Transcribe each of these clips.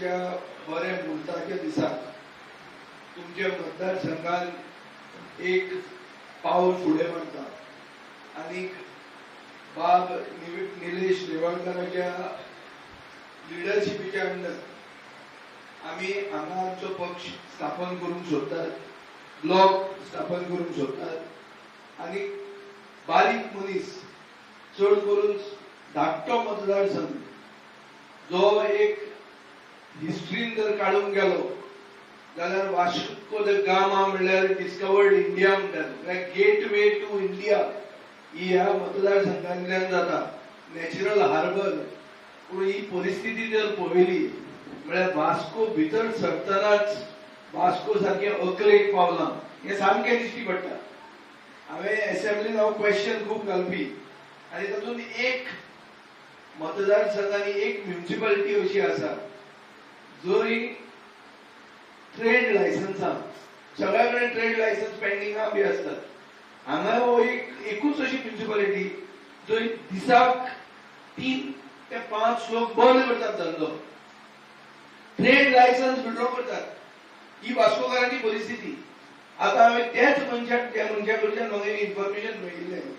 संघटनेच्या बरे मुहूर्ताच्या दिसाक तुमच्या मतदारसंघात एक पाऊल फुडें मारता आणि बाब निलेश नेवाळकरांच्या लिडरशिपीच्या अंडर आम्ही हांगा आमचो पक्ष स्थापन करूंक सोदतात, ब्लॉक स्थापन करूंक सोदतात आणि बारीक मनीस चड करून धाकटो मतदारसंघ जो एक हिस्ट्रीन जर काढून गेलो जाल्यार वास्को द गामा म्हणल्यार डिस्कवर्ड इंडिया म्हणटात, गेटवे टू इंडिया ही ह्या मतदारसंघांतल्यान जाता, नॅचरल हार्बर. पूण ही परिस्थिती जर पळयली म्हळ्यार वास्को भितर सरतनाच वास्को सारखे अकलेक पावला हे सामकें दिश्टी पडटा. हांवें असेंब्लीन हांव क्वेश्चन खूब घालपी आनी तातूंत एक मतदारसंघांनी एक म्युनिसिपालिटी अशी आसा जंय ट्रेड लायसन्सां सगळ्या कडेन ट्रेड लायसन्स पेंडिंगा बी असतात. हांगा हो एकूच अशी म्युनिसिपालिटी जंय दिसाक 3 ते 5 लोक बंद करतात धंदो, ट्रेड लायसन्स विड्रॉ करतात. ही वास्कोकारांची परिस्थिती. आता हांवें त्याच मनशाक त्या मनशा कडच्यान म्हाका इन्फॉर्मेशन मेळिल्लें,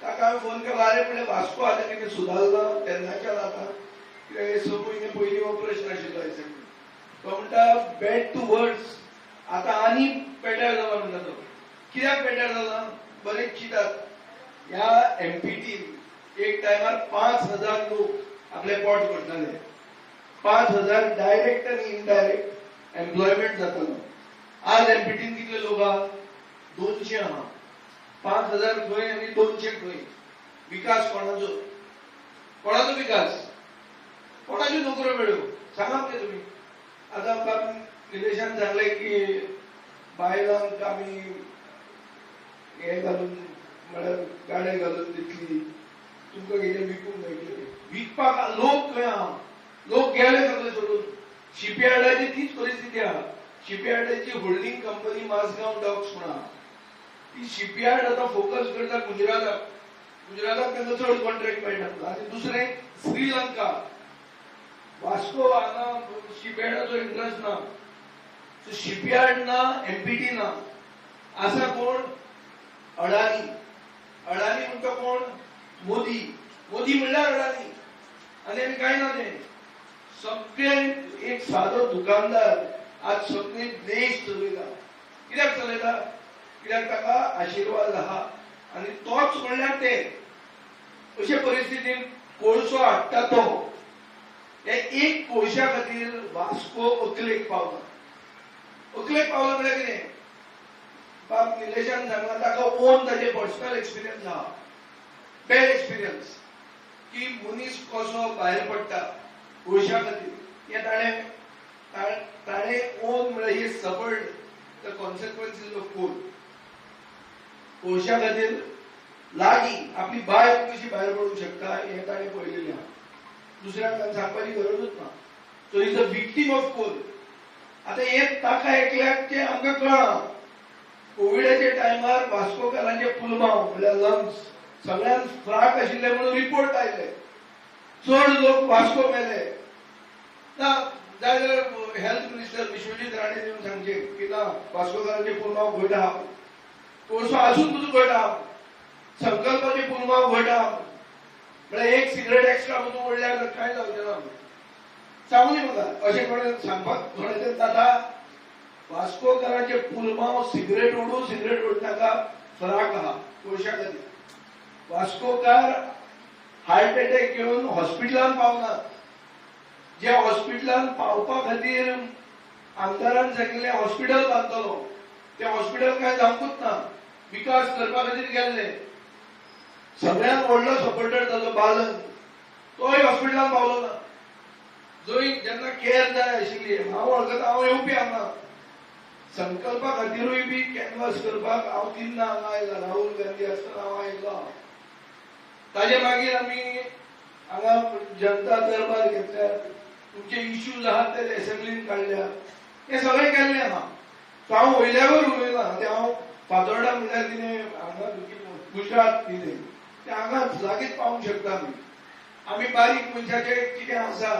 ताका हांवें फोन केलो, आरे म्हणलें वास्को आतां कितें सुदारला तेन्नाच्यान आतां कित्याक 6 म्हयने पयलीं हो प्रश्न आशिल्लो असेंब्ली. तो म्हणटा बॅड टू वर्ड्स आतां आनी पेड्यार जाला म्हणटा तो. कित्याक पेड्यार जाला बरेच चिंतात. ह्या एमपीटीन एक टायमार 5000 लोक आपले पोट भरताले. 5000 डायरेक्ट आनी इनडायरेक्ट एम्प्लॉयमेंट जातालो. आज एमपीटीन कितले लोक आहा? 200 आहा. 5000 खंय आनी 200 खंय. विकास कोणाचो? कोणाचो विकास? कोणाच्यो नोकऱ्यो मेळ्यो सांगा मगे तुमी. आता आमकां निलेशान सांगले की बायलांक आमी हे घालून म्हळ्यार गाडे घालून दितली, तुमकां कितें विकूंक मेळटलें. विकपाक लोक खंय आहा? लोक गेले सगळे सोडून. शिपयार्डाची तीच परिस्थिती आहा. शिपयार्डाची होल्डिंग कंपनी माजगांव डॉक्स म्हणून आहा. ती शिपयार्ड आता फोकस करता गुजराताक. गुजराताक तांकां चड कॉन्ट्रॅक्ट मेळटा. आनी दुसरें श्रीलंका. वास्को हांगा शिपयार्डाचो इंट्रस्ट ना. शिपयार्ड ना, एमपीटी ना. आसा कोण? अडानी. अडानी म्हणटा कोण? मोदी. मोदी म्हणल्यार अडानी आनी आनी कांय ना. ते सगळे एक सादो दुकानदार आज सगळे देश चलयता. कित्याक चलयता? कित्याक ताका आशिर्वाद आहा आनी तोच म्हणल्यार ते. अशे परिस्थितीन कोळसो हाडटा तो. हे एक कोळशा खातीर वास्को अकलेक पावला. अकलेक पावला म्हळ्यार कितें? बाब निलेशान सांगला ताका ओन ताजे पर्सनल एक्सपिरियन्स आहा, बॅड एक्सपिरियन्स, की मनीस कसो भायर पडटा कोळशा खातीर. हे ताणें ओन म्हळ्यार ही suffered the consequences of coal. कोळशा खातीर लागीं आपली बायक कशी भायर पडूंक शकता हे ताणें पळयलेलें आहा. दुसऱ्याक सांगपाची गरजूच ना. So is a victim of coal. आता हे ताका एकल्याक ते आमकां कळना. कोविडाच्या टायमार वास्कोकारांचे पुलमाव म्हळ्यार लंग्स सगळ्यान फ्राक आशिल्ले म्हणून रिपोर्ट आयले. चड लोक वास्को मेले ना. जाय जाल्यार हेल्थ मिनिस्टर विश्वजीत राणे येवन सांगचे की ना वास्कोकारांचे पुलमाव घट आहा. कोळसो आसून तुजो घट आहा. संकल्पाचे पुलमाव घट आहा. म्हळ्यार एक सिगरेट एक्स्ट्रा मदूं ओडल्यार कांय जावचें ना. सांगूनी म्हाका अशें कोणें सांगपाक थोडें तें जाता. वास्कोकारांचे पुलमाव सिगरेट ओडूं सिगरेट ओडनाका फराक आहा कोळशा खातीर. वास्कोकार हार्ट एटॅक घेवन हॉस्पिटलांत पावनात. ज्या हॉस्पिटलांत पावपा खातीर आमदारान सांगिल्लें हॉस्पिटल बांदतलो तें हॉस्पिटल कांय जावंकूच ना. विकास करपा खातीर गेल्ले. सगळ्यांत व्हडलो सपोर्टर जालो बालन, तोय हॉस्पिटलांत पावलो ना. जंय जेन्ना केअर जाय आशिल्ली हांव वळखता. हांव येवपी हांगा संकल्पा खातीरूय बी कॅनवास करपाक हांव 3 हांगा आयला. राहुल गांधी आसतना हांव आयिल्लो. ताजे मागीर आमी हांगा जनता दरबार घेतल्यार तुमचे इश्यूज आहात ते असेंब्लीन काडल्या. हे सगळें केल्लें आहा. सो हांव वयल्यावर उलयना. ते हांव फातोर्डा म्हणल्यार कितें हांगा गुजरात कितें ते हांगा लागींच पावूंक शकता. आमी बारीक मनशाचें कितें आसा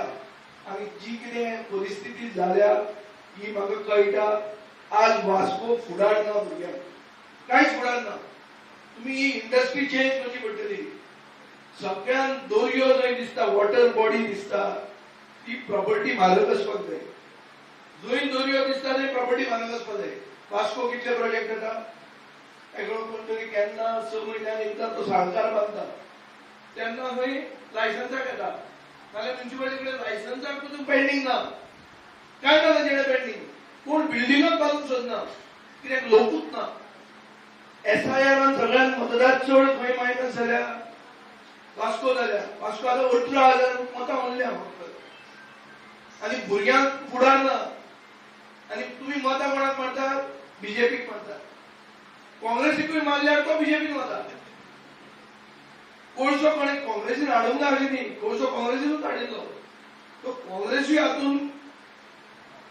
आनी जी कितें परिस्थिती जाल्या ही म्हाका कळटा. आज वास्को फुडार ना भुरग्यांक, कांयच फुडार ना. तुम्ही ही इंडस्ट्री चेंज करची पडटली. सगळ्यान दर्यो जंय दिसता, वॉटर बॉडी दिसता, ती प्रॉपर्टी मालक आसपाक जाय. जंय दर्यो दिसता थंय प्रॉपर्टी मालक आसपाक जाय. वास्को कितले प्रोजेक्ट येता, एगळो कोण तरी केन्ना 6 म्हयन्यान एकदा तो साळकार बांदता, तेन्ना खंय लायसन्साक येता. नाल्यार म्युन्सिपालिटी कडेन लायसन्साक पसून पेंडींग ना, काय ना ताचे कडेन पेंडींग. कोण बिल्डिंगच बांदूंक सोदना, कित्याक लोकूच ना. SIR सगळ्यांत मतदार चड खंय मायनस जाल्या, वास्को जाल्या. वास्को आतां 18,000 मतां उरल्या फकत. आनी भुरग्यांक फुडार ना. आनी तुमी मतां कोणाक मारतात, बीजेपीक मारतात. काँग्रेसीकूय मारल्यार तो बीजेपीक वता. कोळसो कोणें काँग्रेसीन हाडूंक ना अशें न्ही, कोळसो काँग्रेसीनूच हाडिल्लो. तो काँग्रेसूय हातून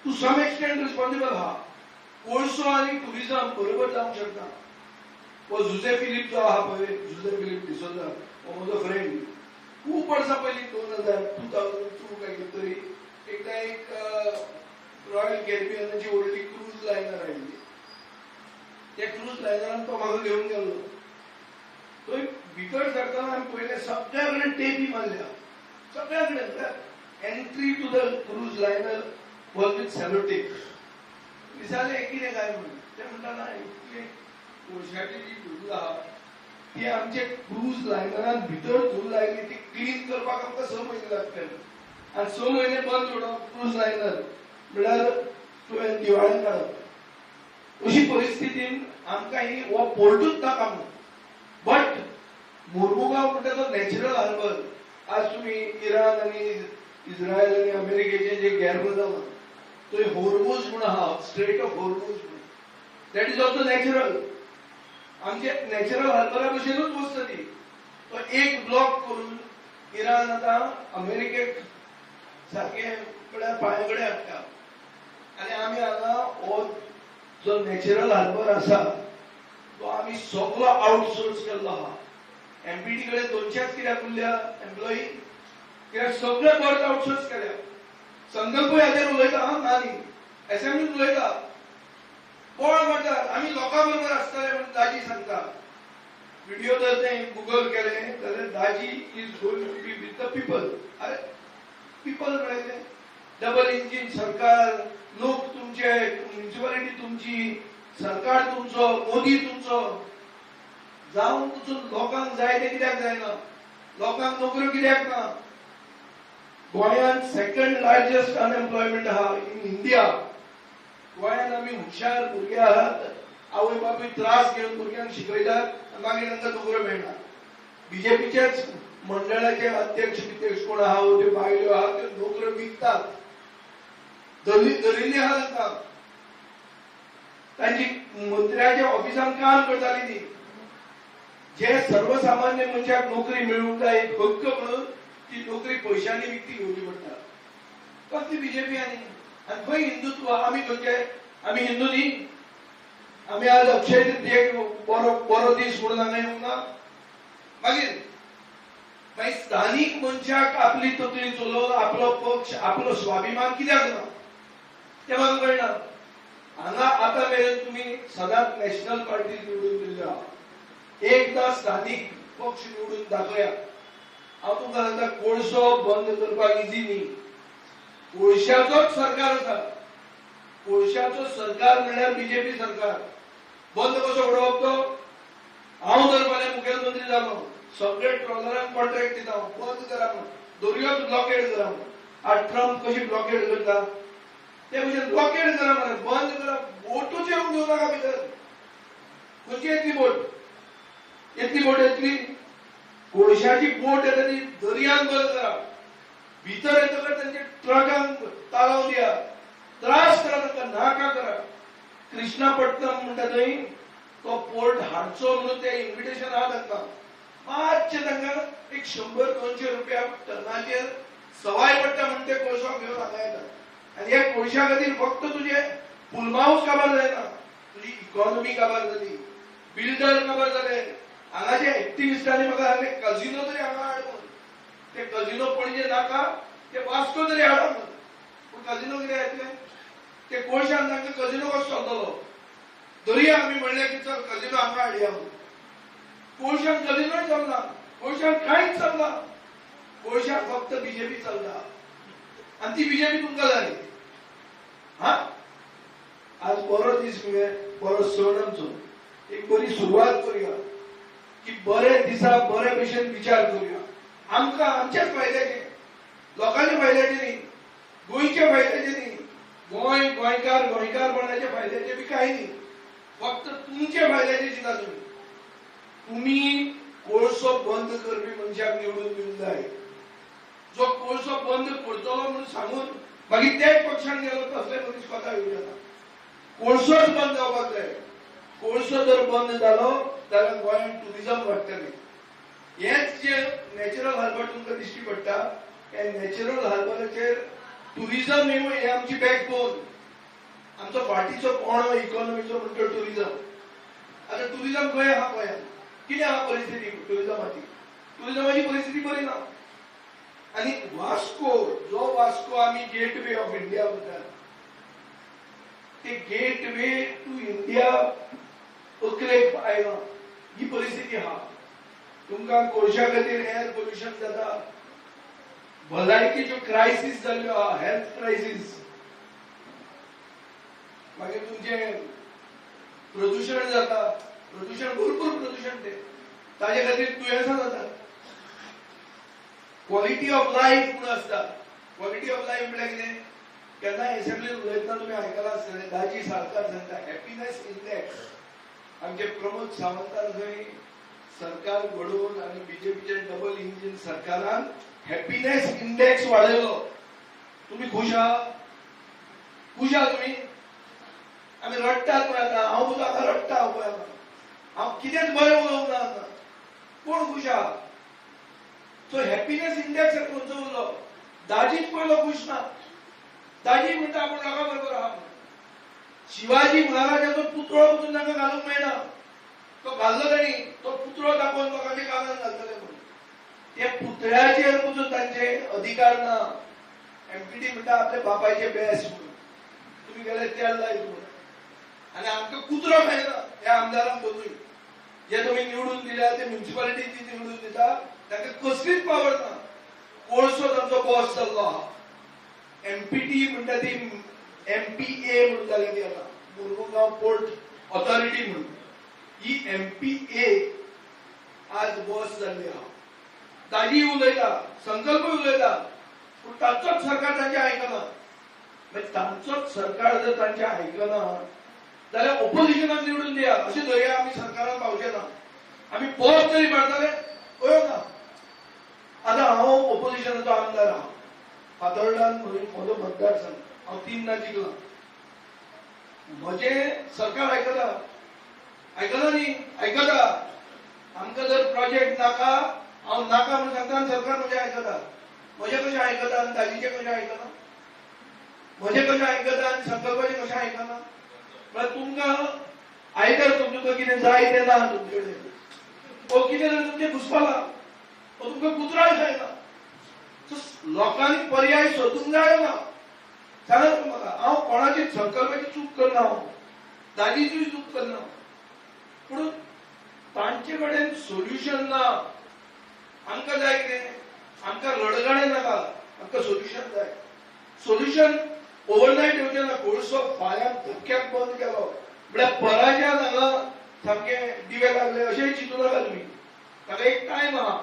टू सम एक्सटेंट रिस्पॉन्सिबल आहा. कोळसो आनी टुरिझम बरोबर जावंक शकना. वो जुझे फिलिप जो आहा पळय, जुझे फिलिप डिसोजा, हो म्हजो फ्रेंड. खूब वर्सां पयलीं 2002 काय तरी एकदा एक रॉयल कॅरिबियनाची व्हडली क्रूज लायनर आयिल्ली. त्या क्रूज लायनरान तो म्हाका घेवन गेल्लो. थंय भितर सरतना आमी पयलें सगळ्या कडेन टेपी मारल्या, सगळ्या कडेन. Entry to the cruise liner was with cello tape. विचारलें कितें काय म्हणून, ते म्हणटा ना इतली कोळशाची जी धूल आहा ती आमचे क्रूज लायनरान भितर धूल लायली, ती क्लीन करपाक आमकां 6 म्हयने लागतले. आनी 6 म्हयने बंद उडोवप क्रूज लायनर म्हळ्यार तुवें दिवाळेन काडप. अशी परिस्थितीन आमकां ही हो पोर्टूच नाका म्हणून. बट मुर्मुगांव म्हणटा तो नॅचरल हार्बर. आज तुमी इराण आनी इस्रायल आनी अमेरिकेचे जे गॅरबो जाला थंय होर्मुझ म्हूण आहा, स्ट्रेट ऑफ होर्मुझ म्हणून, दॅट इज ऑल्सो नॅचरल. आमचे नॅचरल हार्बरा भशेनूच वस्त ती. तो एक ब्लॉक करून इराण आतां अमेरिकेक सारके म्हळ्यार पांया कडेन हाडटा. आनी आमी हांगा हो जो नॅचरल हार्बर आसा तो आमी सगळो आउटसोर्स केल्लो आहा. MPD कडेन 200च कित्याक उरल्या एम्प्लॉई, कित्याक सगळे वर्क आउटसोर्स केल्या. संकल्पूय हाजेर उलयता, ना न्ही, असेंब्लीत उलयता, बोवाळ मारतात आमी लोकां बरोबर आसतले म्हणून दाजी सांगता. व्हिडिओ जर तें गुगल केलें जाल्यार दाजी is going to be with the people. अरे पीपल म्हळ्यार डबल इंजिन सरकार, लोक तुमचे, म्युन्सिपालिटी तुमची, सरकार तुमचो, मोदी तुमचो. जावन पसून लोकांक जाय ते कित्याक जायना, लोकांक नोकऱ्यो कित्याक ना. गोंयांत 2nd लार्जस्ट अनएम्प्लॉयमेंट आहा इन इंडिया. गोंयांत आमी हुशार भुरगे आहात, आवय बापूय त्रास घेवन भुरग्यांक शिकयतात आनी मागीर तांकां नोकऱ्यो मेळना. बीजेपीचेच मंडळाचे अध्यक्ष बिध्यक्ष कोण आहा, त्यो बायल्यो आहा, त्यो नोकऱ्यो विकतात, धरिल्ली आहा तांकां. तांची मंत्र्याच्या ऑफिसान काम करताली ती. जे सर्वसामान्य मनशाक नोकरी मेळूंक जाय एक हक्क म्हणून ती नोकरी पयशांनी विकती घेवची पडटा. कसली बीजेपी आनी खंय हिंदुत्व. आमी खंयचे, आमी हिंदू न्ही. आमी आज अक्षय तृतीयेक बरो दीस म्हणून हांगा येवंक ना. मागीर स्थानीक मनशाक आपली तकली चलोवन आपलो पक्ष, आपलो स्वाभिमान कित्याक ना तें म्हाका कळना. हांगा आतां मेरेन तुमी सदांच नॅशनल पार्टी निवडून दिल्ल्यो आहा. एकदा स्थानीक पक्ष निवडून दाखया. हांव तुमकां सांगता कोळसो बंद करपाक इजी न्ही. कोळशाचोच सरकार आसा. कोळशाचो सरकार म्हळ्यार बीजेपी सरकार. बंद कसो उडोवप तो. हांव जर फाल्यां मुखेलमंत्री जालो, सगळे ट्रॉलरांक कॉन्ट्रॅक्ट दिता, बंद करा म्हणून, दर्योच ब्लॉकेड करा म्हणून. आज ट्रम्प कशी ब्लॉकेड करता ते भशेन ब्लॉकेड करा मरे, बंद करा. बोटूच येवंक दिवं नाका भितर. खंयची येतली बोट, येतली बोट येतली. कोळशाची बोट येता ती दर्यान बंद करा. भितर येतकच तांचे ट्रकांक ताळाव दिया, त्रास करा तांकां, नाका करा. कृष्णापट्टणम म्हणटा थंय तो पोर्ट हाडचो म्हणून ते इन्व्हिटेशन आहा तांकां. मातशें तांकां एक 100-200 रुपया टनाचेर सवाय पडटा म्हणून ते कोळसो घेवन हांगा येतात. आनी ह्या कोळशा खातीर फक्त तुजे पुलमाऊस काबार जायना, तुजी इकॉनॉमी काबार जाली, बिल्डर काबार जाले. हांगाचे एक्टिविस्टांनी म्हाका सांगलें कजिनो तरी हांगा हाड म्हणून. ते कजिनो पणजे नाका, ते वास्को तरी हाडा पूण कजिनो कितें येतले ते कोळशान तांकां कजिनो कसो चलतलो दर्या आमी म्हणलें की चल कजिनो हांगा हाडया कोळशान कजिनोय चलना कोळशान कांयच चलना कोळशाक फक्त बीजेपी चलता आनी ती बीजेपी तुमकां जाली हा आज बरो दीस मगे बरो सण आमचो एक बरी सुरवात करूया की बरे दिसा बरे भशेन विचार करूया आमकां आमच्याच फायद्याचे लोकांच्या फायद्याचे न्ही गोंयच्या फायद्याचे न्ही गोंय गोंयकारपणाच्या फायद्याचे बी काही न्ही फक्त तुमच्या फायद्याचे चिंता तुम्ही कोळसो बंद करपी मनशाक निवडून दिवंक जाय जो कोळसो बंद करतलो म्हणून सांगून मागीर त्याच पक्षान गेलो तसले मनीस कोता येवं जाता कोळसोच बंद जावपाक जाय कोळसो जर बंद जालो जाल्यार गोंयांत टुरिजम वाडटलें हेच जे नॅचरल हार्बर तुमकां दिश्टी पडटा हे नॅचरल हार्बराचेर टुरिजम हे आमची बॅकबोन आमचो फाटीचो कोणो इकॉनॉमीचो म्हणटा टुरिजम आतां टुरिजम खंय आहा गोंयांत कितें आहा परिस्थिती टुरिजमाची परिस्थिती बरी ना आनी वास्को आमी गेटवे ऑफ इंडिया म्हणटात ते गेटवे टू इंडिया अकलेक आयला ही परिस्थिती आहा तुमकां कोळशा खातीर एअर पोल्युशन जाता भलायकेच्यो क्रायसीस जाल्ल्यो आहा हेल्थ क्रायसीस मागीर तुमचे प्रदूषण जाता प्रदूषण भरपूर प्रदूषण ते ताजे खातीर दुयेंसां जातात क्वॉलिटी ऑफ लायफ म्हणून आसता क्वॉलिटी ऑफ लायफ म्हळ्यार कितें केन्ना एसेंब्लीन उलयतना तुमी आयकलां आसतलें दाजी साळकार सांगता हॅपीनेस इंडेक्स आमचे प्रमोद सावंतान थंय सरकार घडोवन आनी बीजेपीचे डबल इंजिन सरकारान हॅपीनेस इंडेक्स वाडयलो तुमी खुश आहा तुमी आमी रडटात पळय आतां हांव सुद्दां आतां रडटा हांव पळय हांव कितेंच बरें उलोवंक ना आतां कोण खुश आहा सो हॅपीनेस इंडेक्स खंयचो उरलो दाजीच पयलो खुश ना दाजी म्हणटा आपूण लोकां बरोबर आहा शिवाजी महाराजाचो पुतळो पसून तांकां घालूंक मेळना तो घाल्लो ताणी तो पुतळो दाखोवन लोकांच्या कानांत घालतले म्हणून त्या पुतळ्याचेर पसून तांचे अधिकार ना एमपीटी म्हणटा आपल्या बापायचे बेस्ट म्हणून तुम्ही गेले तेल लायत म्हणून आनी आमकां कुत्रो खायना ह्या आमदारांक बदूय जे तुमी निवडून दिल्या ते म्युनिसिपालिटी जी निवडून दिता तांकां कसलीच पावर ना कोळसो तांचो बॉस जाल्लो आहा एमपीटी म्हणटा ती एमपीए म्हणून जाली ती आतां मुरमुगांव पोर्ट ऑथॉरिटी म्हणून ही एमपीए आज बॉस जाल्ली आहा दाजी उलयता संकल्प उलयता पूण तांचोच सरकार तांचे आयकना मागीर तांचोच सरकार जर तांचे आयकना जाल्यार ऑपोजिशनाक निवडून दिया अशें धरया आमी सरकारान पावचे ना आमी बॉस तरी मारतले कळ्ळो ना आतां हांव ऑपोजिशनाचो आमदार आहा फातोर्डान म्हजो मतदारसंघ हांव 3 जिखला म्हजें सरकार आयकता न्ही आयकता आमकां जर प्रोजेक्ट नाका हांव नाका म्हणून सांगता आनी सरकार म्हजें आयकता म्हजें कशें आयकता आनी दाजीचें कशें आयकना म्हजें कशें आयकता आनी संकल्पाचें कशें आयकना म्हळ्यार तुमकां आयदर तुमकां कितें जाय तें ना तुमचे कडेन ओ कितें जाल्यार तुमचें घुसपालां ओ तुमकां कुत्राय जायना लोकांनी पर्याय सोदूंक जाय ना सांगात म्हाका हांव कोणाची संकल्पाची चूक करना हांव दाजीचीय चूक करना पूण तांचे कडेन सोल्युशन ना आमकां जाय कितें आमकां रडगाणें नाका आमकां सोल्युशन जाय सोल्युशन ओवरनायट येवचें ना कोळसो फाल्यां धक्क्याक बंद केलो म्हळ्यार पराज्यान हांगा सामकें दिवे लागले अशेंय चिंतू नाका तुमी ताका एक टायम आहा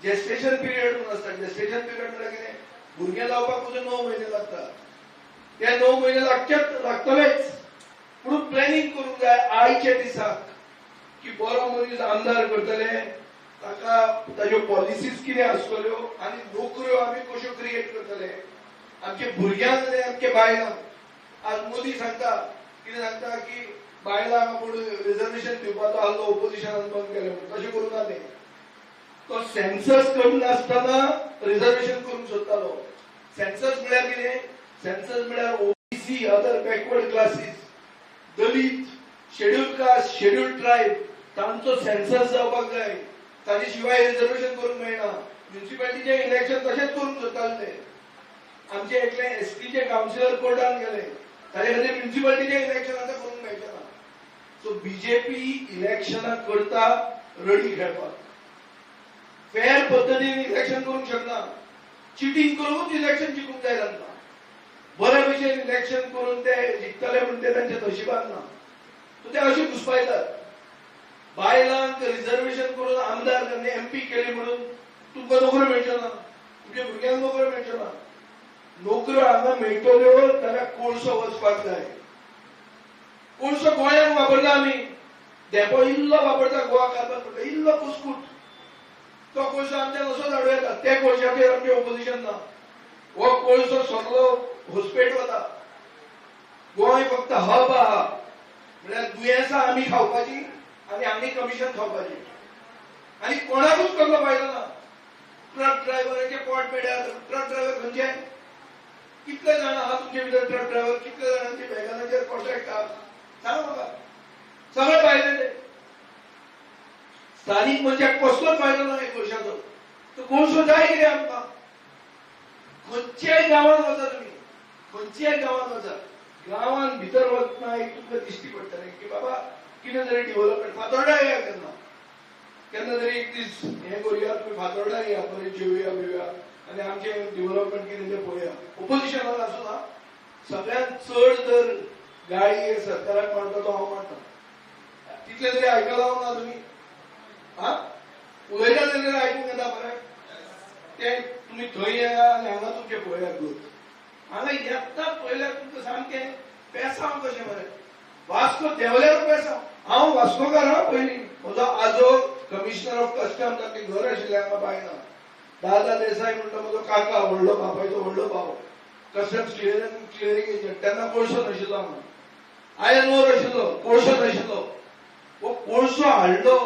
जेस्टेशन पिरियड म्हणून आसता जेस्टेशन पिरियड म्हळ्यार कितें भुरगें जावपाक तुजें 9 म्हयने लागता ते 9 म्हयने लागतलेच पूण प्लॅनिंग करूंक जाय आयच्या दिसाक की बरो मनीस आमदार करतले ताका ताज्यो पॉलिसीज कितें आसतल्यो आनी नोकऱ्यो आमी कश्यो क्रिएट करतले आमच्या भुरग्यांक आनी आमच्या बायलांक आज मोदी सांगता कितें सांगता की बायलांक आपूण रिजर्वेशन दिवपाचो आसलो ऑपोजिशनान बंद केलें म्हणून तशें करूं ना तें तो सेन्सस करनासतना रिजर्वेशन करूंक सोदतालो सेन्सस म्हळ्यार कितें सेन्सस म्हळ्यार ओबीसी अदर बॅकवर्ड क्लासीस दलित शेड्यूल कास्ट शेड्यूल ट्रायब तांचो सेन्सस जावपाक जाय ताजे शिवाय रिजर्वेशन करूंक मेळना म्युनिसिपालिटीचे इलेक्शन तशेंच करूंक सोदताले ते आमचे एकले एसटीचे काउन्सिलर कोर्टान गेले ताजे खातीर म्युनिसिपालिटीचे इलेक्शन आतां करूंक मेळचें ना. सो बीजेपी इलेक्शनां करता रडी खेळपाक, फेअर पद्दतीन इलेक्शन करूंक शकना. चिटींग करूनच इलेक्शन जिखूंक जाय तांकां. बरे भशेन इलेक्शन करून ते जिखतले म्हणून ते तांच्या नशिबान ना. सो ते अशें घुसपायतात. बायलांक रिजर्वेशन करून आमदार त्यांनी एमपी केली म्हणून तुमकां नोकऱ्यो मेळच्यो ना, तुमच्या भुरग्यांक नोकऱ्यो मेळच्यो ना. नोकऱ्यो हांगा मेळटल्यो जाल्यार कोळसो वचपाक जाय. कोळसो गोंयांत वापरता आमी, देपो इल्लो वापरता गोवा कार्बन म्हणटा इल्लो कुसकूट. तो कोळसो आमच्या असो धाडूं येता, ते कोळशाचेर आमचें ऑपोजिशन ना. हो कोळसो सगळो घुसपेट वता. गोंय फक्त हब आहा म्हळ्यार दुयेंसां आमी खावपाची आनी आमी कमिशन खावपाची आनी कोणाकूच कसलो फायदो ना. ट्रक ड्रायव्हराचे पोट पेड्यार. ट्रक ड्रायव्हर खंयचे? कितले जाण आहा तुमचे भितर ट्रक ड्रायव्हर? कितले जाणांचे वेगनाचेर कॉन्ट्रॅक्ट आहा सांगा म्हाका. सगळे भायले. स्थानीक मनशाक कसलोच फायदो ना एक वर्षाचो. तो कोळसो जाय कितें आमकां? खंयच्याय गांवांत वचा तुमी, खंयच्याय गांवांत वचा, गांवांत भितर वतना एक तुमकां दिश्टी पडटलें की बाबा कितें तरी डेव्हलपमेंट. फातोर्डा या केन्ना केन्ना तरी एक दीस हें करुया, तुमी फातोर्डा या, बरें जेवया बिवया आनी आमचें डेव्हलपमेंट कितें तें पळोवया. ऑपोजिशनाक आसूं ना, सगळ्यांत चड जर गाळी सरकाराक मारता तो हांव मारता. तितले तरी आयकलां ना तुमी? हा उलयता तरी आयकूंक येता बरें. ते तुमी थंय येया आनी हांगा तुमचे पळया ग्रोथ. हांगा येता पळयल्यार तुमकां सामकें पेसांव कशें मरे. वास्को देंवल्यार पेसांव. हांव वास्कोकार हा पयलीं. म्हजो आजो कमिशनर ऑफ कस्टम्स आमचें घर आशिल्लें हांगा बायना. दादा देसाय म्हणटा म्हजो काका, व्हडलो बापायचो व्हडलो भाव, कस्टम्स क्लियरिंग एजंट. तेन्ना कोळसो नाशिल्लो हांगा. आयर्न ओर आशिल्लो, कोळसो नाशिल्लो. हो कोळसो हाडलो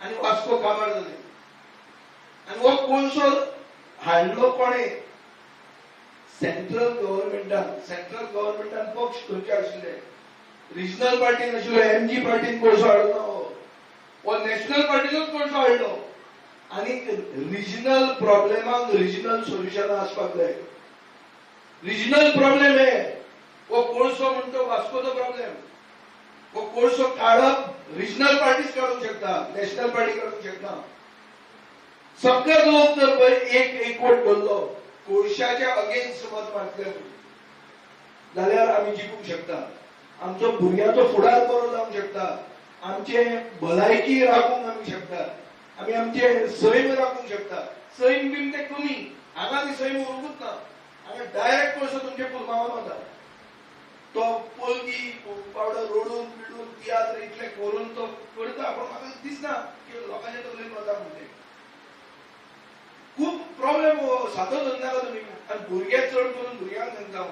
आनी वास्को काबार जाली. आनी हो कोळसो हाडलो कोणे? सेंट्रल गव्हर्नमेंटान पक्ष खंयचे आशिल्ले. रिजनल पार्टीन आशिल्लो, एमजी पार्टीन कोळसो हाडलो ना. हो नॅशनल पार्टीनूच कोळसो हाडलो. आनी रिजनल प्रॉब्लेमाक रिजनल सोल्युशनां आसपाक जाय. रिजनल प्रॉब्लेम हे हो कोळसो म्हणतो वास्कोचो प्रॉब्लेम. हो कोळसो काडप रिजनल पार्टीज काडूंक शकता, नॅशनल पार्टी काडूंक शकता. सगळे लोक जर पळय एकवट धरलो, कोळशाच्या अगेन्स्ट मत मारतले जाल्यार आमी जिखूंक शकता. आमचो भुरग्यांचो फुडार बरो जावंक शकता. आमचे भलायकी राखूंक आमी शकता. आमी आमचे सैम राखूंक शकता. सैम बीन ते कमी, हांगा ती सैम उरूंकूच ना. हांगा डायरेक्ट कोळसो तुमचे पुलमावान वता. तो पोलगी पावडर रोडून बिडून तियात्र इतले करून तो करता. पण म्हाका दिसना की लोकांच्या तकलेन वता म्हणटे. खूब प्रॉब्लेम हो सादो धरनाका तुमी. आनी भुरगे चड करून भुरग्यांक सांगता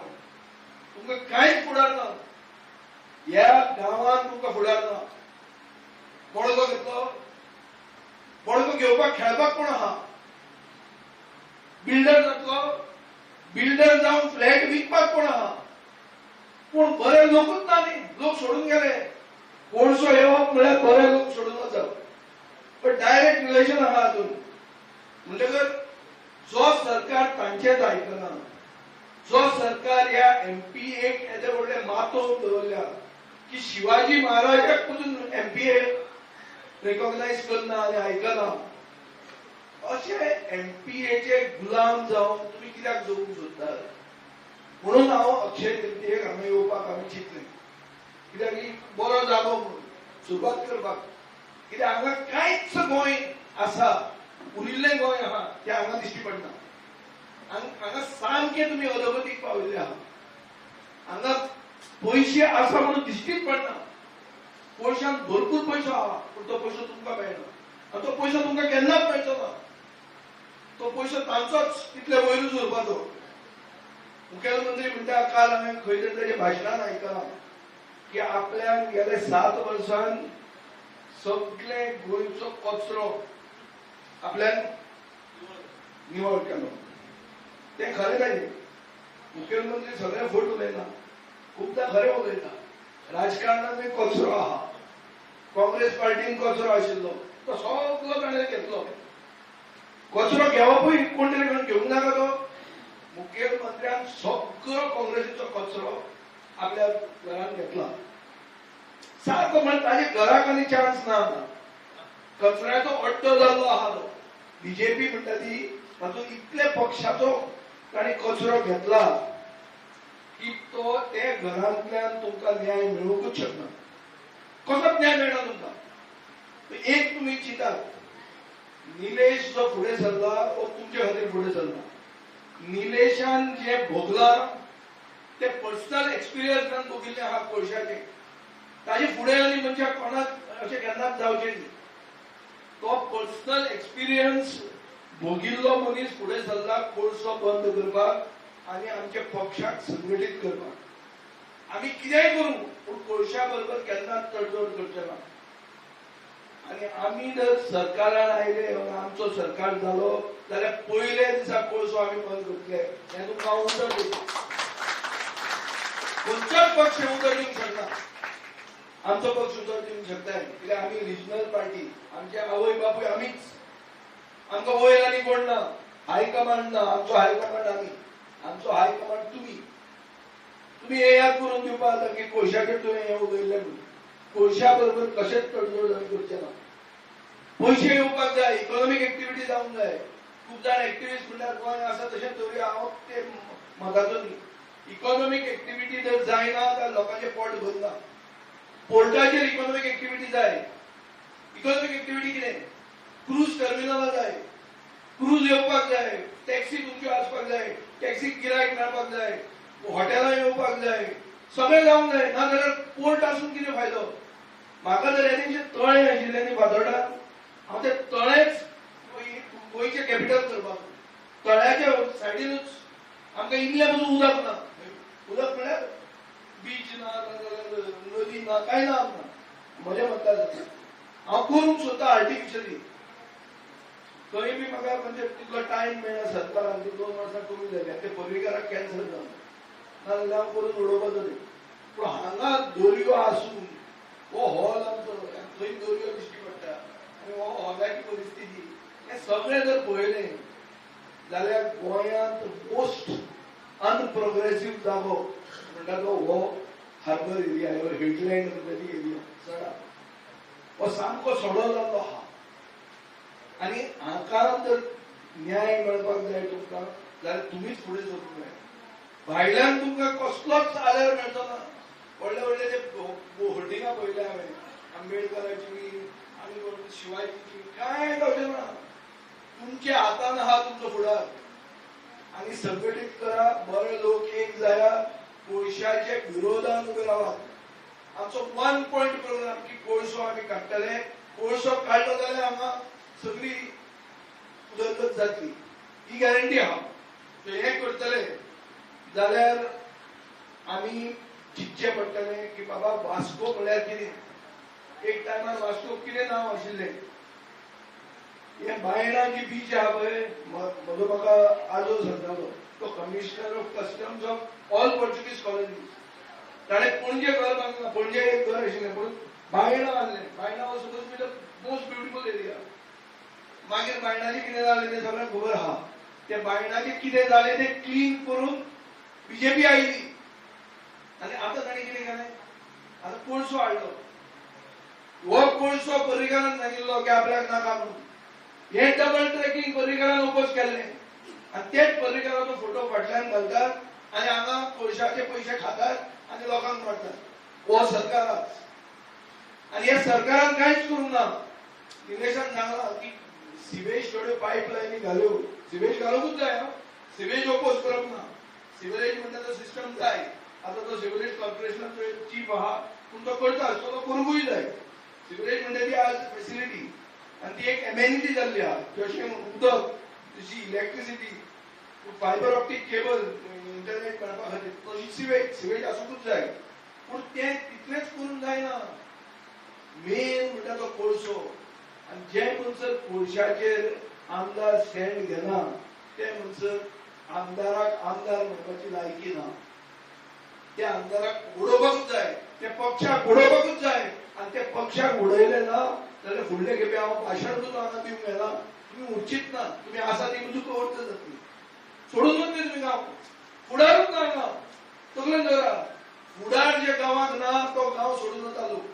तुमकां कांयच फुडार ना. ह्या गांवांत तुमकां फुडार ना. मडको घेतलो, मडको घेवपाक खेळपाक कोण आहा? बिल्डर जातलो, बिल्डर जावन फ्लॅट विकपाक कोण आहा? पूण बरे लोकूच ना न्ही. लोक सोडून गेले. कोळसो येवप म्हळ्यार बरे लोक सोडून वचप. पण डायरेक्ट रिलेशन आहा हातून. म्हणटकर जो सरकार तांचेच आयकना, जो सरकार ह्या एमपीएक येदे व्हडले मातोव दवरल्या की शिवाजी महाराजाक पसून एमपीए रिकॉग्नायज करना आनी आयकना, अशे एमपीएचे गुलाम जावन तुमी कित्याक जगूंक सोदतात? म्हणून हांव अक्षय तृतीयेक हांगा येवपाक आमी चिंतलें. कित्याक ही बरो जागो म्हणून सुरवात करपाक. कित्याक हांगा कांयच गोंय आसा, उरिल्लें गोंय आहा तें हांगा दिश्टी पडना. हांगा सामकें तुमी अधोगतीक पाविल्ले आहा. हांगा पयशे आसा म्हणून दिश्टीच पडना. कोळशांत भरपूर पयसो आहा, पूण तो पयसो तुमकां मेळना. आनी तो पयसो तुमकां केन्नाच मेळचो ना. तो पयसो तांचोच तितले वयरूच उरपाचो. मुखेलमंत्री म्हणटा, काल हांवें खंय तरी ताच्या भाशणांत आयकलां की आपल्याक गेले 7 वर्सांत सगळे गोंयचो कचरो आपल्यान निवळ केलो. ते खरें ताजें. मुखेलमंत्री सगळे फट उलयना, खुबदां खरें उलयता. राजकारणांत कचरो आहा. काँग्रेस पार्टीन कचरो आशिल्लो तो सगळो ताणें घेतलो. कचरो घेवपूय कोण तरी घेवंक नाका तो. मुख्यमंत्र्यान सगळो काँग्रेसीचो कचरो आपल्या घरान घेतला. सारको म्हण ताजे घराक आनी चान्स ना. कचऱ्याचो अड्डो जाल्लो आहा तो बीजेपी म्हणटा ती. तातूंत इतले पक्षाचो ताणी कचरो घेतला की तो ते घरांतल्यान तुमकां न्याय मेळूंकच शकना. कसोच न्याय मेळना तुमकां. एक तुमी चिंतात, निलेश जो फुडें सरला तो तुमचे खातीर फुडें सरला. निलेशान जे भोगला ते पर्सनल एक्सपिरियन्सान भोगिल्ले आहा कोळशाचे. ताजे फुडें आनी मनशाक कोणाक अशें केन्नाच जावचें न्ही. तो पर्सनल एक्सपिरियन्स भोगिल्लो मनीस फुडें सरला कोळसो बंद करपाक आनी आमच्या पक्षाक संघटीत करपाक. आमी कितेंय करूं पूण कोळशा बरोबर केन्नाच तडजोड करचे ना. आनी आमी जर सरकारान आयले, आमचो सरकार जालो जाल्यार पयले दिसा कोळसो आमी बंद करतले हें तुमकां हांव उतर दिता. खंयचोच पक्ष उतर दिवंक शकना. आमचो पक्ष उतर दिवंक शकता कित्याक आमी रिजनल पार्टी. आमचे आवय बापूय आमीच. आमकां वयर आनी कोण ना. हायकमांड ना. आमचो हायकमांड आमी. आमचो हायकमांड तुमी. तुमी हे याद करून दिवपा जाता की कोळशाचेर तुवें हें उलयल्लें म्हणून. कोळशा बरोबर कशेंच तडजोड आमी करचे ना. पयशे येवपाक जाय. इकॉनॉमीक एक्टिविटी जावंक जाय. खूब जाण एक्टिविस्ट म्हणल्यार गोंय आसा तशें दवरया. हांव ते मताचो न्ही. इकॉनॉमीक एक्टिविटी जर जायना जाल्यार लोकांचें पोट भरना. पोर्टाचेर इकॉनॉमीक एक्टिविटी जाय. इकॉनॉमीक एक्टिविटी कितें? क्रूज टर्मिनलां जाय. क्रूज येवपाक जाय. टॅक्सी तुमच्यो आसपाक जाय. टॅक्सीक गिरायक मेळपाक जाय. हॉटेलां येवपाक जाय. सगळें जावंक जाय. नाजाल्यार पोर्ट आसून कितें फायदो? म्हाका जर एनीशें तळें आशिल्लें न्ही फातोर्डाक, हांव ते तळेंच गोंयचें कॅपिटल करपाक. तळ्याच्या सायडीनूच आमकां इल्लें पसून उदक ना. उदक म्हळ्यार बीच ना, नदी ना, कांय ना आमकां. म्हज्या मतान जाता. हांव करूंक सोदता आर्टिफिशली. थंय बी म्हाका म्हणजे तितलो टायम मेळना. सरकारान 2 वर्सां कमी जाल्या. ते पर्रीकाराक कॅन्सर जालो. नाजाल्यार हांव करून उडोवपाचो न्ही. पूण हांगा दर्यो आसून हो हॉल आमचो थंय दर्यो दिश्टी पडटा आनी हो हॉलाची परिस्थिती हें सगळें जर पळयलें जाल्यार गोंयांत मोस्ट अनप्रोग्रेसीव जागो म्हणटा तो हो हार्बर एरिया. ह्यो हिटलँड म्हणटा ती एरिया सडा. हो सामको सडो जाल्लो आहा. आनी हाका जर न्याय मेळपाक जाय तुमकां जाल्यार तुमीच फुडें सरूंक जाय. भायल्यान तुमकां कसलोच आदार मेळचो ना. व्हडले व्हडले ते होर्डिंगां पळयले हांवें. आंबेडकराची आनी शिवाजीची कांय जावचें ना. तुमच्या हातान आहा तुमचो फुडार. आनी संघटीत करा. बरे लोक एक जाया. कोळशाच्या विरोधान उबे रावात. आमचो 1 पॉयंट प्रोग्राम की कोळसो आमी काडटले. कोळसो काडलो जाल्यार हांगा सगळी उदरगत जातली. ही गॅरंटी आहा. हें करतले जाल्यार आमी चिंतचें पडटलें की बाबा वास्को म्हळ्यार कितें. एक टायमार वास्को कितें नांव आशिल्लें. हे बायणा जी बीच आहा पळय, म्हजो म्हाका आजो सांगतालो तो commissioner of customs of all Portuguese colonies. ताणें पणजे घर बांदलां. पणजे एक घर आशिल्लें पूण बायणा बांदलें. Baina was suppose be the most beautiful area. मागीर बायणाचें कितें जालें तें सगळ्यांक खबर आहा. ते बायणाचें कितें जालें तें क्लीन करून बीजेपी आयली. आनी आतां ताणें कितें केलें? आतां कोळसो हाडलो. हो कोळसो पर्रीकारान सांगिल्लो की आपल्याक नाका म्हणून. हे डबल ट्रॅकिंग पर्रीकारान ओपोज केल्लें. आनी तेच पर्रीकाराचो फोटो फाटल्यान घालतात आनी हांगा कोळशाचे पयशे खातात आनी लोकांक मारतात. हो सरकाराच. आनी ह्या सरकारान कांयच करूंक ना. निलेशान सांगलां की सिवेज थोड्यो पायपलायनी घाल्यो. सिवेज घालूंकूच जाय. सिवेज ओपोज करप ना. सिवरेज म्हणटा तो सिस्टम जाय. आतां तो सिवरेज कॉर्पोरेशनाचो चीफ आहा पूण तो करता. तो करूंकूय जाय. सिवरेज म्हणटा ती आज फेसिलिटी आनी ती एक एमेनिटी जाल्ली आहा. जशें उदक, जशी electricity, fibre optic cable, internet मेळपा खातीर तशी सिवेज आसूंकूच जाय. पूण तें तितलेंच करूंक जायना. मेन म्हणटा तो कोळसो. आनी जे म्हणसर कोळशाचेर आमदार स्टँड घेना ते म्हणसर आमदाराक आमदार म्हणपाची लायकी ना. त्या आमदाराक उडोवपाकूच जाय. त्या पक्षाक उडोवपाकूच जाय. आनी त्या पक्षाक उडयलें ना जाल्यार फुडले खेपे हांव भाशण सुद्दां हांगा दिवंक येना. तुमी उरचीत ना. तुमी आसा ती उजूक अर्थ जातली. सोडून वचले तुम्ही गांव, फुडारूच ना गांव, तकलेन दवरा. फुडार जे गांवांत ना तो गांव सोडून वता लोक.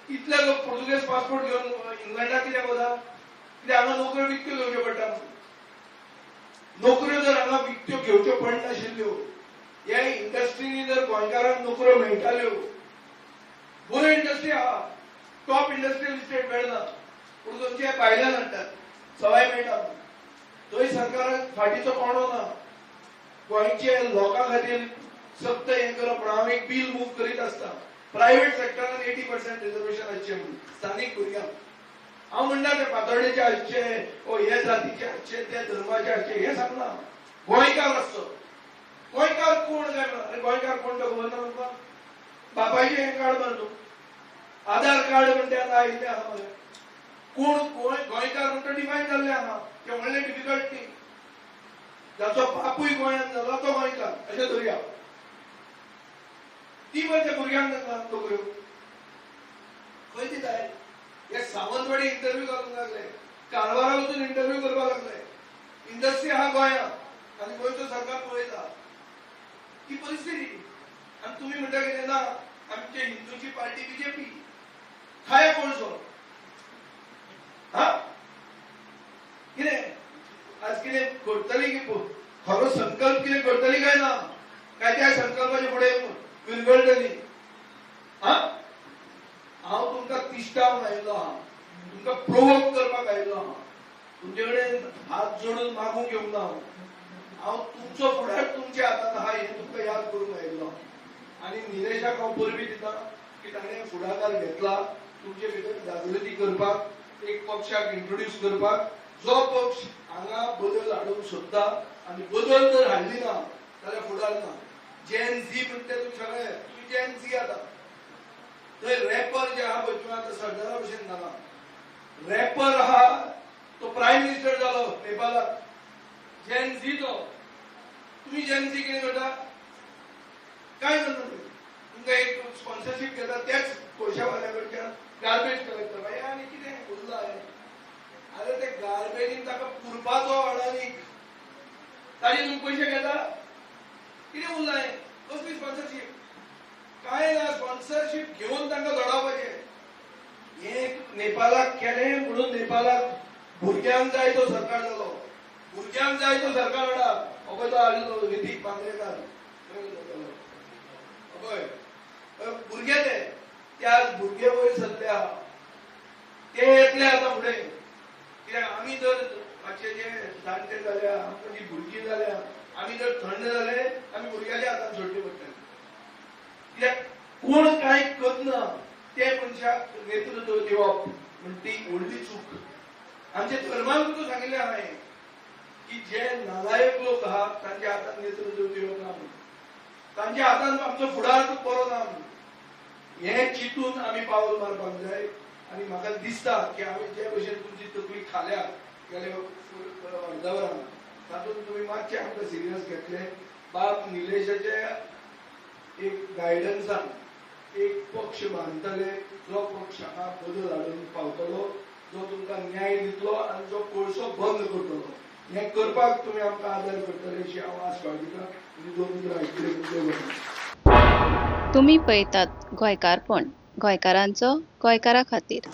इतले लोक पोर्तुगेज पासपोर्ट घेवन इंग्लंडाक कित्याक वता? कित्याक हांगा नोकऱ्यो विकत्यो घेवच्यो पडटा. नोकऱ्यो जर हांगा विकत्यो घेवच्यो पडनाशिल्ल्यो, ह्या इंडस्ट्रीनी जर गोंयकारांक नोकऱ्यो मेळटाल्यो, बऱ्यो इंडस्ट्री आहा, टॉप इंडस्ट्रियल इस्टेट मेळना, पूण तुमचे भायल्यान हाडटात, सवाय मेळटा. थंय सरकाराक फाटीचो कोणो ना. गोंयचे लोकां खातीर सक्त हें करप म्हणून हांव एक बील मूव करीत आसता. प्रायव्हेट सेक्टरान 80% रिजर्वेशन हाडचें म्हणून स्थानीक भुरग्यांक. हांव म्हणना ते फातोर्डेचे हाडचे, हे जातीचे हाडचे, त्या धर्माचे हाडचे, हें सांगना. गोंयकार आसचो. गोंयकार कोण काय म्हणा? अरे गोंयकार कोण तो खबर ना तुमकां? बापायचें हें कार्ड मरे तूं, आधार कार्ड म्हणटा आतां आयिल्लें आहा मरे. कोण गोंयकार म्हणटा डिफायन जाल्लें आहा. तें व्हडलें डिफिकल्ट न्ही. जाचो बापूय गोंयांत जाला तो गोंयकार अशें धरया. ती पळय त्या भुरग्यांक नोकऱ्यो खंय दिताय? हे सावंतवाडी इंटरव्यू घालूंक लागले, कारवारा वचून इंटरव्यू करपाक लागले. इंडस्ट्री आहा गोंयांत आनी गोंयचो सरकार पळयता. ही परिस्थिती. आनी तुमी म्हणटा कितें ना आमचे हिंदूची पार्टी बीजेपी. खाया कोळसो. हा कितें आज कितें करतली की खरो संकल्प कितें करतली काय ना? काय त्या संकल्पाचे फुडें विरगळटली? हा हांव तुमकां तिश्टावंक आयिल्लो आहा, तुमकां प्रोवोक करपाक आयिल्लो आहा. तुमचे कडेन हात जोडून मागूंक येवंक ना. हांव तुमचो फुडार तुमच्या हातांत आहा हें तुमकां याद करूंक आयिल्लो. आनी निलेशाक हांव परबी दिता की ताणें फुडाकार घेतला तुमचे भितर जागृती करपाक, एक पक्षाक इंट्रोड्यूस करपाक, जो पक्ष हांगा बदल हाडूंक सोदता. आनी बदल जर हाडली ना जाल्यार फुडार ना. जेन झी म्हणटा तुमी सगळे, तुमी जेन झी आतां. थंय रॅपर जे आहा पळय तुमी आतां सरदारा भशेन जाला. रॅपर आहा तो प्रायम मिनिस्टर जालो नेपाळाक. जेन झी तो. तुमी जेन झी कितें करता? काय करता तुमी? तुमकां एक स्पॉन्सरशीप घेता त्याच कोळशावाल्या कडच्यान गार्बेज कलेक्ट करता. हें आनी कितें उरलां हें? अरे ते गार्बेजीन ताका पुरपाचो अडानीक ताजे तुमी पयशे घेता. कितें उरलां हें? कसली स्पॉन्सरशीप? काय ना. स्पॉन्सरशीप घेवन तांकां जोडावपाचें. हें नेपाळाक केलें म्हणून नेपाळाक भुरग्यांक जाय तो सरकार जालो. भुरग्यांक जाय तो सरकार हाडा. हो पळय तो हाडिल्लो रितीक बांद्रेकार. पळय भुरगे ते आज भुरगे वयर सरले आहा. ते येतले आतां फुडें. कित्याक आमी जर मातशे जे जाणटे जाल्या, आमकां जी भुरगीं जाल्या, आमी जर थंड जाले आमी भुरग्याच्या हातान सोडचे पडटले. कित्याक कोण कांय करना ते मनशाक नेतृत्व दिवप म्हणजे ती व्हडली चूक. आमच्या धर्मान सांगिल्लें हांवें की जे नालायक लोक आहात तांच्या हातान नेतृत्व दिवप ना म्हणून. तांच्या हातान आमचो फुडार बरो ना म्हणून. हें चिंतून आमी पावल मारपाक जाय. आनी म्हाका दिसता की हांवें जे भशेन तुमची तकली खाल्या गेल्या अर्दवरान तातूंत तुमी मातशें आमकां सिरियस घेतले. बाब निलेशाच्या एक गायडन्सान एक पक्ष बांदतले, जो पक्ष हांगा बदल हाडून पावतलो, जो तुमकां न्याय दितलो आनी जो कोळसो बंद करतलो. हें करपाक तुमी आमकां आदार करतले अशी हांव आस बाळगितां. आनी दोन उतरां आयकले तुमचे. तुम्ही पळयतात गोंयकारपण, गोंयकारांचो गोंयकारा खातीर.